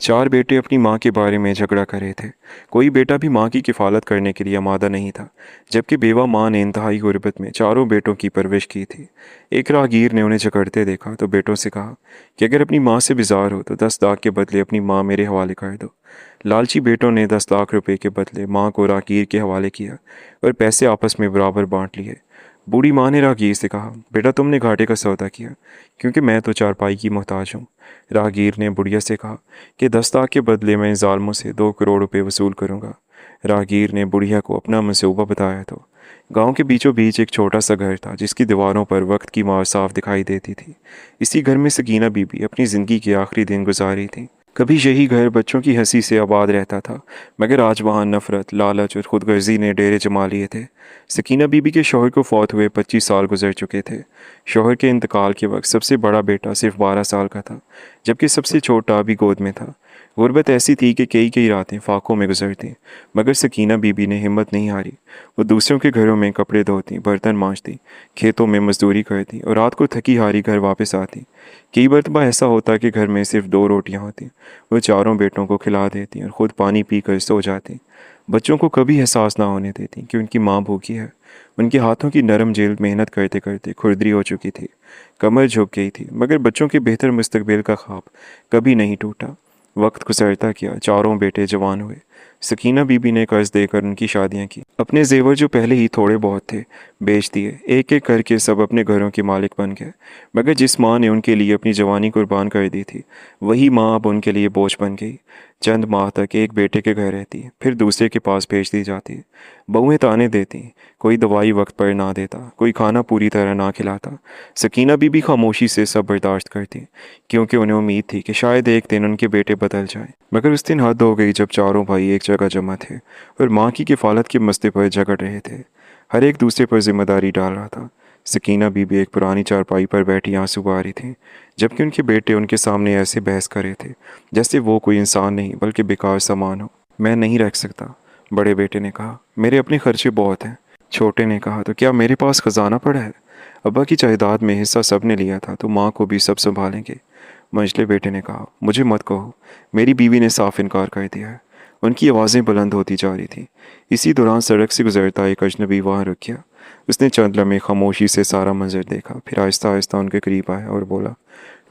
चार बेटे अपनी माँ के बारे में झगड़ा कर रहे थे। कोई बेटा भी माँ की किफ़ालत करने के लिए आमादा नहीं था, जबकि बेवा माँ ने इंतहाई गुर्बत में चारों बेटों की परवरिश की थी। एक राहगीर ने उन्हें झगड़ते देखा तो बेटों से कहा कि अगर अपनी माँ से बेजार हो तो 10 लाख के बदले अपनी माँ मेरे हवाले कर दो। लालची बेटों ने 10 लाख रुपए के बदले माँ को राहगीर के हवाले किया और पैसे आपस में बराबर बांट लिए। बूढ़ी माँ ने राहगीर से कहा, बेटा तुमने घाटे का सौदा किया, क्योंकि मैं तो चारपाई की मोहताज हूँ। राहगीर ने बुढ़िया से कहा कि 10 लाख के बदले मैं इन जालमों से 2 करोड़ रुपए वसूल करूंगा। राहगीर ने बुढ़िया को अपना मंसूबा बताया तो गांव के बीचों बीच एक छोटा सा घर था, जिसकी दीवारों पर वक्त की मार साफ दिखाई देती थी। इसी घर में सकीना बीबी अपनी ज़िंदगी के आखिरी दिन गुजार रही थी। कभी यही घर बच्चों की हंसी से आबाद रहता था, मगर आज वहाँ नफरत, लालच और खुदगर्जी ने डेरे जमा लिए थे। सकीना बीबी के शौहर को फौत हुए 25 साल गुजर चुके थे। शौहर के इंतकाल के वक्त सबसे बड़ा बेटा सिर्फ 12 साल का था, जबकि सबसे छोटा अभी गोद में था। गुर्बत ऐसी थी कि कई कई रातें फाकों में गुजरती, मगर सकीना बीबी ने हिम्मत नहीं हारी। वो दूसरों के घरों में कपड़े धोती, बर्तन मांजती, खेतों में मजदूरी करती और रात को थकी हारी घर वापस आती। कई मरतबा ऐसा होता कि घर में सिर्फ 2 रोटियां होती। वो चारों बेटों को खिला देती और ख़ुद पानी पी कर सो जाती। बच्चों को कभी एहसास ना होने देती कि उनकी माँ भूखी है। उनके हाथों की नरम जेल मेहनत करते करते खुरदरी हो चुकी थी, कमर झुक गई थी, मगर बच्चों के बेहतर मुस्तकबिल का ख्वाब कभी नहीं टूटा। वक्त गुजरता गया, चारों बेटे जवान हुए। सकीना बीबी ने कर्ज देकर उनकी शादियां की। अपने जेवर जो पहले ही थोड़े बहुत थे बेच दिए। एक एक करके सब अपने घरों के मालिक बन गए। मगर जिस माँ ने उनके लिए अपनी जवानी कुर्बान कर दी थी, वही माँ अब उनके लिए बोझ बन गई। चंद माह तक एक बेटे के घर रहती, फिर दूसरे के पास भेज दी जाती। बहुएं ताने देती, कोई दवाई वक्त पर ना देता, कोई खाना पूरी तरह ना खिलाता। सकीना बीबी खामोशी से सब बर्दाश्त करती, क्योंकि उन्हें उम्मीद थी कि शायद एक दिन उनके बेटे बदल जाएं। मगर उस दिन हद हो गई जब चारों भाई एक जगह जमा थे और माँ की किफ़ालत के मसले पर झगड़ रहे थे। हर एक दूसरे पर जिम्मेदारी डाल रहा था। सकीना बीबी एक पुरानी चारपाई पर बैठी आंसू बहा रही थी, जबकि उनके बेटे उनके सामने ऐसे बहस कर रहे थे जैसे वो कोई इंसान नहीं बल्कि बेकार सामान हो। मैं नहीं रख सकता, बड़े बेटे ने कहा, मेरे अपने खर्चे बहुत हैं। छोटे ने कहा, तो क्या मेरे पास खजाना पड़ा है? अब्बा की जायदाद में हिस्सा सब ने लिया था, तो माँ को भी सब संभालेंगे। मंझले बेटे ने कहा, मुझे मत कहो, मेरी बीवी ने साफ इनकार कर दिया है। उनकी आवाज़ें बुलंद होती जा रही थीं। इसी दौरान सड़क से गुजरता एक अजनबी वहाँ रुक गया। उसने चंद लम्हे खामोशी से सारा मंजर देखा, फिर आहिस्ता आहिस्ता उनके करीब आया और बोला,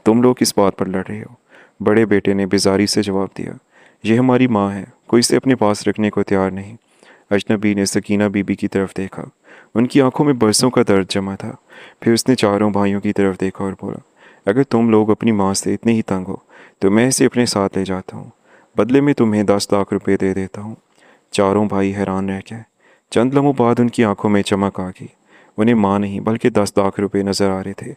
तुम लोग किस बात पर लड़ रहे हो? बड़े बेटे ने बेजारी से जवाब दिया, यह हमारी माँ है, कोई इसे अपने पास रखने को तैयार नहीं। अजनबी ने सकीना बीबी की तरफ देखा। उनकी आंखों में बरसों का दर्द जमा था। फिर उसने चारों भाइयों की तरफ देखा और बोला, अगर तुम लोग अपनी माँ से इतने ही तंग हो तो मैं इसे अपने साथ ले जाता हूँ। बदले में तुम्हें 10 लाख रुपए दे देता हूँ। चारों भाई हैरान रह गए। चंद लम्हों बाद उनकी आंखों में चमक आ गई। उन्हें माँ नहीं बल्कि 10 लाख रुपए नजर आ रहे थे।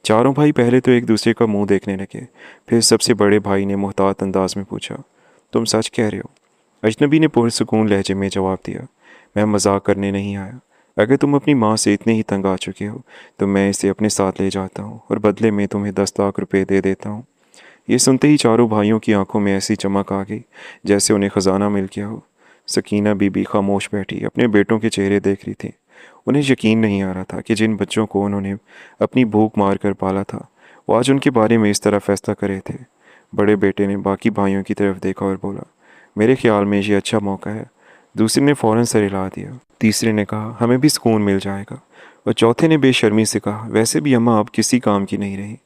चारों भाई पहले तो एक दूसरे का मुंह देखने लगे। फिर सबसे बड़े भाई ने मोहतात अंदाज में पूछा, तुम सच कह रहे हो? अजनबी ने पुरसुकून लहजे में जवाब दिया, मैं मजाक करने नहीं आया। अगर तुम अपनी माँ से इतने ही तंग आ चुके हो तो मैं इसे अपने साथ ले जाता हूँ और बदले में तुम्हें 10 लाख रुपए दे देता हूँ। ये सुनते ही चारों भाइयों की आंखों में ऐसी चमक आ गई जैसे उन्हें खजाना मिल गया हो। सकीना बीबी खामोश बैठी अपने बेटों के चेहरे देख रही थी। उन्हें यकीन नहीं आ रहा था कि जिन बच्चों को उन्होंने अपनी भूख मार कर पाला था, वो आज उनके बारे में इस तरह फैसला कर रहे थे। बड़े बेटे ने बाकी भाइयों की तरफ देखा और बोला, मेरे ख्याल में ये अच्छा मौका है। दूसरे ने फौरन सर हिला दिया। तीसरे ने कहा, हमें भी सुकून मिल जाएगा। और चौथे ने बेशर्मी से कहा, वैसे भी अम्मा अब किसी काम की नहीं रही।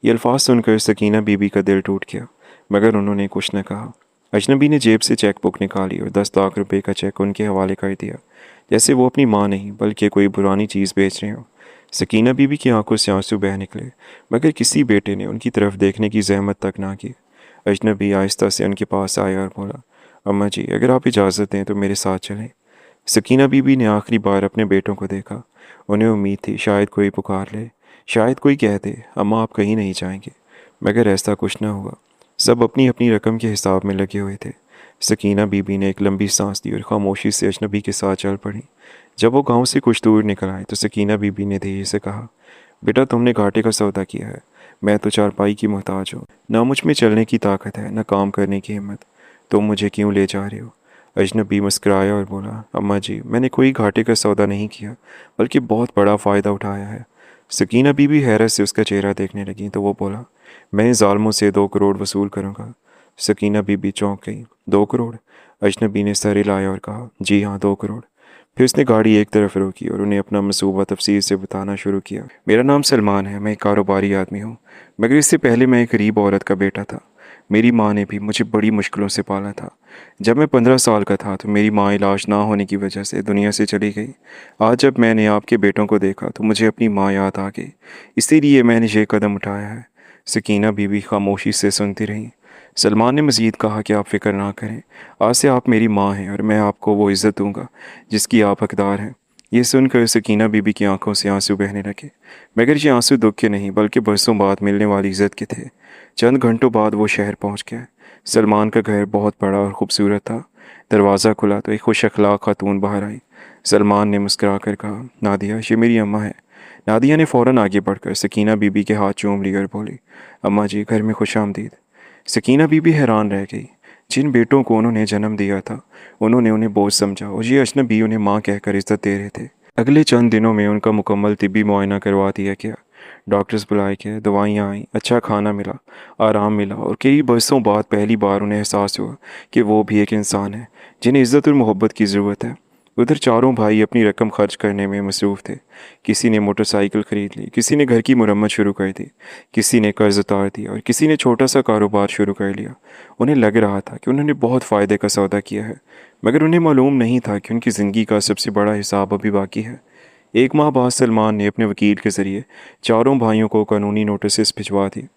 ये अल्फाज सुनकर सकीना बीबी का दिल टूट गया, मगर उन्होंने कुछ न कहा। अजनबी ने जेब से चेक बुक निकाली और 10 लाख रुपए का चेक उनके हवाले कर दिया, जैसे वो अपनी माँ नहीं बल्कि कोई पुरानी चीज़ बेच रहे हो। सकीना बीबी की आंखों से आंसू बह निकले, मगर किसी बेटे ने उनकी तरफ देखने की जहमत तक ना की। अजनबी आहिस्ता से उनके पास आया और बोला, अम्मा जी, अगर आप इजाज़त दें तो मेरे साथ चलें। सकीना बीबी ने आखिरी बार अपने बेटों को देखा। उन्हें उम्मीद थी शायद कोई पुकार ले, शायद कोई कह दे, अम्मा आप कहीं नहीं जाएंगे। मगर ऐसा कुछ न हुआ। सब अपनी अपनी रकम के हिसाब में लगे हुए थे। सकीना बीबी ने एक लंबी सांस ली और खामोशी से अजनबी के साथ चल पड़ी। जब वो गांव से कुछ दूर निकल आए तो सकीना बीबी ने धीरे से कहा, बेटा तुमने घाटे का सौदा किया है। मैं तो चारपाई की मोहताज हूँ, ना मुझ में चलने की ताकत है, ना काम करने की हिम्मत। तुम मुझे क्यों ले जा रहे हो? अजनबी मुस्कुराया और बोला, अम्मा जी, मैंने कोई घाटे का सौदा नहीं किया, बल्कि बहुत बड़ा फ़ायदा उठाया है। सकीना बीबी हैरत से उसका चेहरा देखने लगी तो वो बोला, मैं इन जालमों से 2 करोड़ वसूल करूँगा। सकीना बीबी चौंक गई। 2 करोड़? अजनबी ने सर हिलाया और कहा, जी हाँ, 2 करोड़। फिर उसने गाड़ी एक तरफ रोकी और उन्हें अपना मंसूबा तफसील से बताना शुरू किया। मेरा नाम सलमान है, मैं एक कारोबारी आदमी हूँ, मगर इससे पहले मैं एक गरीब औरत का बेटा था। मेरी माँ ने भी मुझे बड़ी मुश्किलों से पाला था। जब मैं 15 साल का था तो मेरी माँ इलाज ना होने की वजह से दुनिया से चली गई। आज जब मैंने आपके बेटों को देखा तो मुझे अपनी माँ याद आ गई, इसीलिए मैंने ये कदम उठाया है। सकीना बीबी खामोशी से सुनती रही। सलमान ने मज़ीद कहा कि आप फ़िक्र ना करें, आज से आप मेरी माँ हैं और मैं आपको वो इज़्ज़त दूंगा जिसकी आप हकदार हैं। ये सुनकर सकीना बीबी की आंखों से आंसू बहने लगे, मगर ये आंसू दुख के नहीं बल्कि बरसों बाद मिलने वाली इज़्ज़त के थे। चंद घंटों बाद वो शहर पहुंच गया। सलमान का घर बहुत बड़ा और ख़ूबसूरत था। दरवाज़ा खुला तो एक खुश अखलाक खातून बाहर आई। सलमान ने मुस्करा कर कहा, नादिया, ये मेरी अम्मा है। नादिया ने फ़ौरन आगे बढ़कर सकीना बीबी के हाथ चूम लिया और बोली, अम्मा जी, घर में खुश आमदीद। सकीना बीबी हैरान रह गई। जिन बेटों को उन्होंने जन्म दिया था उन्होंने उन्हें बोझ समझा और ये अजनबी उन्हें माँ कहकर इज्जत दे रहे थे। अगले चंद दिनों में उनका मुकम्मल तिब्बी मुआयना करवा दिया गया। डॉक्टर्स बुलाए गए, दवाइयाँ आईं, अच्छा खाना मिला, आराम मिला और कई बरसों बाद पहली बार उन्हें एहसास हुआ कि वो भी एक इंसान है जिन्हें इज़्ज़त और मोहब्बत की ज़रूरत है। उधर चारों भाई अपनी रकम खर्च करने में मसरूफ़ थे। किसी ने मोटरसाइकिल ख़रीद ली, किसी ने घर की मुरम्मत शुरू कर दी, किसी ने कर्ज उतार दिया और किसी ने छोटा सा कारोबार शुरू कर लिया। उन्हें लग रहा था कि उन्होंने बहुत फ़ायदे का सौदा किया है, मगर उन्हें मालूम नहीं था कि उनकी ज़िंदगी का सबसे बड़ा हिसाब अभी बाकी है। एक माह बाद सलमान ने अपने वकील के ज़रिए चारों भाइयों को कानूनी नोटिस भिजवा दिए।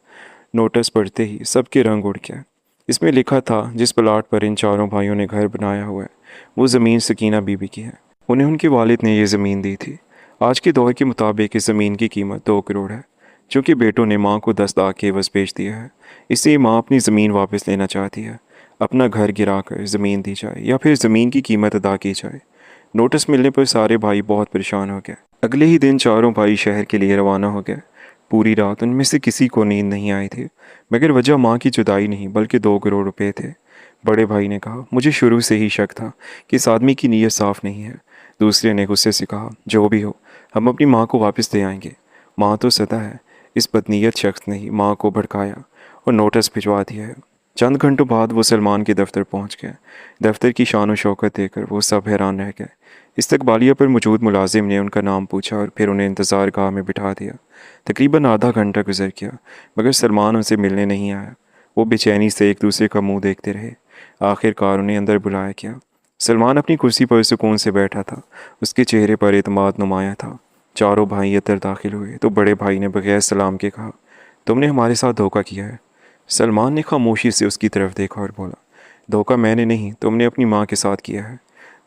नोटिस पढ़ते ही सबके रंग उड़ गया। इसमें लिखा था, जिस प्लाट पर इन चारों भाइयों ने घर बनाया हुआ है वो ज़मीन सकीना बीबी की है। उन्हें उनके वालिद ने ये ज़मीन दी थी। आज के दौर के मुताबिक इस ज़मीन की कीमत 2 करोड़ है। चूँकि बेटों ने माँ को 10 लाख के एवज़ बेच दिया है, इसलिए माँ अपनी ज़मीन वापस लेना चाहती है। अपना घर गिरा कर ज़मीन दी जाए या फिर ज़मीन की कीमत अदा की जाए। नोटिस मिलने पर सारे भाई बहुत परेशान हो गए। अगले ही दिन चारों भाई शहर के लिए रवाना हो गए। पूरी रात उनमें से किसी को नींद नहीं आई थी, मगर वजह माँ की जुदाई नहीं बल्कि 2 करोड़ रुपए थे। बड़े भाई ने कहा, मुझे शुरू से ही शक था कि इस आदमी की नीयत साफ़ नहीं है। दूसरे ने गुस्से से कहा, जो भी हो, हम अपनी माँ को वापस दे आएंगे। माँ तो सदा है। इस बदनीयत शख्स ने ही माँ को भड़काया और नोटिस भिजवा दिया है। चंद घंटों बाद वो सलमान के दफ्तर पहुंच गए। दफ्तर की शान व शौकत देखकर वो सब हैरान रह गए। इस्तकबालिया पर मौजूद मुलाजिम ने उनका नाम पूछा और फिर उन्हें इंतज़ार गाह में बिठा दिया। तकरीबन आधा घंटा गुजर गया, मगर सलमान उनसे मिलने नहीं आया। वो बेचैनी से एक दूसरे का मुंह देखते रहे। आखिरकार उन्हें अंदर बुलाया गया। सलमान अपनी कुर्सी पर सुकून से बैठा था। उसके चेहरे पर एतमाद नुमाया था। चारों भाई अंदर दाखिल हुए तो बड़े भाई ने बगैर सलाम के कहा, तुमने हमारे साथ धोखा किया है। सलमान ने खामोशी से उसकी तरफ देखा और बोला, धोखा मैंने नहीं, तुमने अपनी माँ के साथ किया है।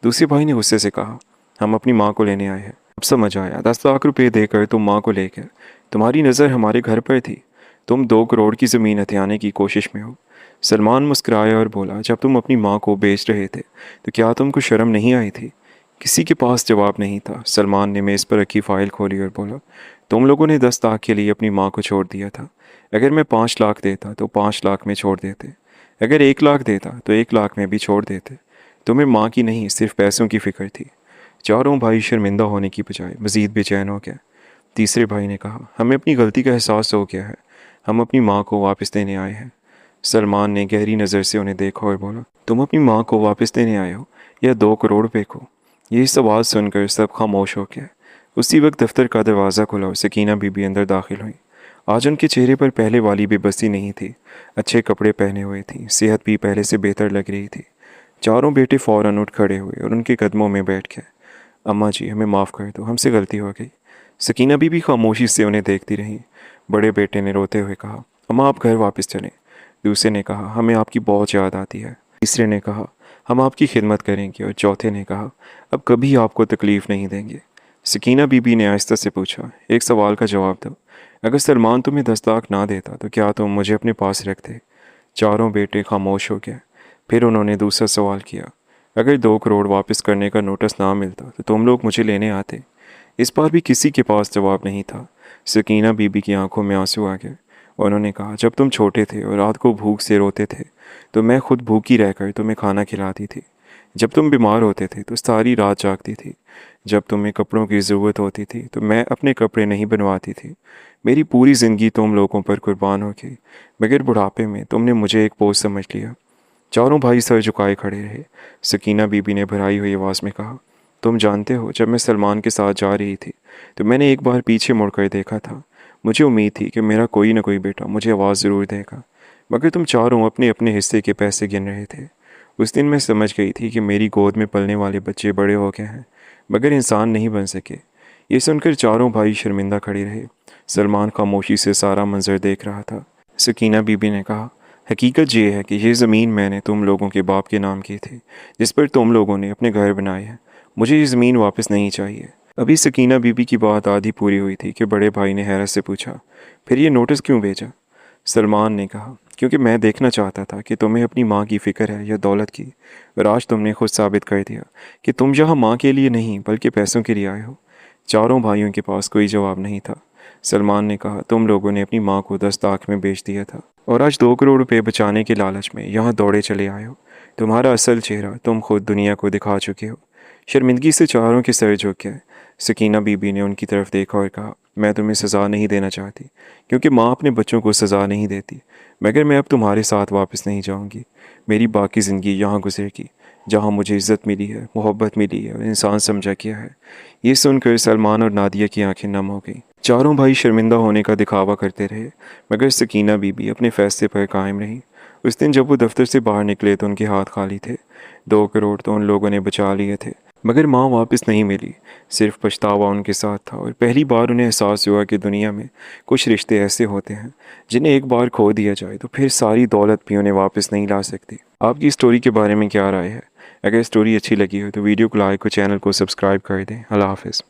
दूसरे भाई ने गुस्से से कहा, हम अपनी माँ को लेने आए हैं। अब समझ आया, 10 लाख रुपए देकर तुम माँ को ले गए। तुम्हारी नज़र हमारे घर पर थी। तुम 2 करोड़ की ज़मीन हथियाने की कोशिश में हो। सलमान मुस्कुराया और बोला, जब तुम अपनी माँ को बेच रहे थे तो क्या तुमको शर्म नहीं आई थी? किसी के पास जवाब नहीं था। सलमान ने मेज़ पर रखी फ़ाइल खोली और बोला, तुम लोगों ने 10 लाख के लिए अपनी माँ को छोड़ दिया था। अगर मैं 5 लाख देता तो 5 लाख में छोड़ देते। अगर 1 लाख देता तो 1 लाख में भी छोड़ देते। तुम्हें माँ की नहीं, सिर्फ पैसों की फ़िक्र थी। चारों भाई शर्मिंदा होने की बजाय मज़ीद बेचैन हो गया। तीसरे भाई ने कहा, हमें अपनी गलती का एहसास हो गया है। हम अपनी माँ को वापस देने आए हैं। सलमान ने गहरी नज़र से उन्हें देखा और बोला, तुम अपनी माँ को वापस देने आए हो या 2 करोड़ रुपए को? ये सवाल सुनकर सब खामोश हो गए। उसी वक्त दफ्तर का दरवाज़ा खुला और सकीना बीबी अंदर दाखिल हुई। आज उनके चेहरे पर पहले वाली बेबसी नहीं थी। अच्छे कपड़े पहने हुए थी, सेहत भी पहले से बेहतर लग रही थी। चारों बेटे फ़ौरन उठ खड़े हुए और उनके कदमों में बैठ गए। अम्मा जी, हमें माफ़ कर दो, हमसे गलती हो गई। सकीना बीबी खामोशी से उन्हें देखती रही। बड़े बेटे ने रोते हुए कहा, अम्मा आप घर वापस चलें। दूसरे ने कहा, हमें आपकी बहुत याद आती है। तीसरे ने कहा, हम आपकी खिदमत करेंगे। और चौथे ने कहा, अब कभी आपको तकलीफ़ नहीं देंगे। सकीना बीबी ने आहिस्ता से पूछा, एक सवाल का जवाब दो। अगर सलमान तुम्हें 10 लाख ना देता तो क्या तुम मुझे अपने पास रखते? चारों बेटे खामोश हो गए। फिर उन्होंने दूसरा सवाल किया, अगर 2 करोड़ वापस करने का नोटिस ना मिलता तो तुम लोग मुझे लेने आते? इस बार भी किसी के पास जवाब नहीं था। सकीना बीबी की आंखों में आंसू आ गए। उन्होंने कहा, जब तुम छोटे थे और रात को भूख से रोते थे तो मैं खुद भूखी रहकर तुम्हें खाना खिलाती थी। जब तुम बीमार होते थे तो सारी रात जागती थी। जब तुम्हें कपड़ों की ज़रूरत होती थी तो मैं अपने कपड़े नहीं बनवाती थी। मेरी पूरी ज़िंदगी तुम लोगों पर कुर्बान हो गई, मगर बुढ़ापे में तुमने मुझे एक बोझ समझ लिया। चारों भाई सर झुकाए खड़े रहे। सकीना बीबी ने भराई हुई आवाज़ में कहा, तुम जानते हो, जब मैं सलमान के साथ जा रही थी तो मैंने एक बार पीछे मुड़कर देखा था। मुझे उम्मीद थी कि मेरा कोई ना कोई बेटा मुझे आवाज़ ज़रूर देगा, मगर तुम चारों अपने अपने हिस्से के पैसे गिन रहे थे। उस दिन मैं समझ गई थी कि मेरी गोद में पलने वाले बच्चे बड़े हो गए हैं, मगर इंसान नहीं बन सके। ये सुनकर चारों भाई शर्मिंदा खड़े रहे। सलमान खामोशी से सारा मंजर देख रहा था। सकीना बीबी ने कहा, हकीकत ये है कि ये ज़मीन मैंने तुम लोगों के बाप के नाम की थी, जिस पर तुम लोगों ने अपने घर बनाए हैं। मुझे ये ज़मीन वापस नहीं चाहिए। अभी सकीना बीबी की बात आधी पूरी हुई थी कि बड़े भाई ने हैरत से पूछा, फिर ये नोटिस क्यों भेजा? सलमान ने कहा, क्योंकि मैं देखना चाहता था कि तुम्हें अपनी माँ की फ़िक्र है या दौलत की। और आज तुमने खुद साबित कर दिया कि तुम यहाँ माँ के लिए नहीं बल्कि पैसों के लिए आए हो। चारों भाइयों के पास कोई जवाब नहीं था। सलमान ने कहा, तुम लोगों ने अपनी माँ को 10 लाख में बेच दिया था और आज 2 करोड़ रुपए बचाने के लालच में यहाँ दौड़े चले आए हो। तुम्हारा असल चेहरा तुम खुद दुनिया को दिखा चुके हो। शर्मिंदगी से चारों के सर झुक गए। सकीना बीबी ने उनकी तरफ देखा और कहा, मैं तुम्हें सज़ा नहीं देना चाहती, क्योंकि माँ अपने बच्चों को सज़ा नहीं देती, मगर मैं अब तुम्हारे साथ वापस नहीं जाऊंगी। मेरी बाकी ज़िंदगी यहाँ गुजरेगी, जहाँ मुझे इज़्ज़त मिली है, मोहब्बत मिली है और इंसान समझा गया है। ये सुनकर सलमान और नादिया की आंखें नम हो गईं। चारों भाई शर्मिंदा होने का दिखावा करते रहे, मगर सकीना बीबी अपने फैसले पर कायम रही। उस दिन जब वो दफ्तर से बाहर निकले तो उनके हाथ खाली थे। 2 करोड़ तो उन लोगों ने बचा लिए थे, मगर माँ वापस नहीं मिली। सिर्फ पछतावा उनके साथ था और पहली बार उन्हें एहसास हुआ कि दुनिया में कुछ रिश्ते ऐसे होते हैं जिन्हें एक बार खो दिया जाए तो फिर सारी दौलत भी उन्हें वापस नहीं ला सकती। आपकी स्टोरी के बारे में क्या राय है? अगर स्टोरी अच्छी लगी हो तो वीडियो को लाइक और चैनल को सब्सक्राइब कर दें। अल्लाह हाफ़िज़।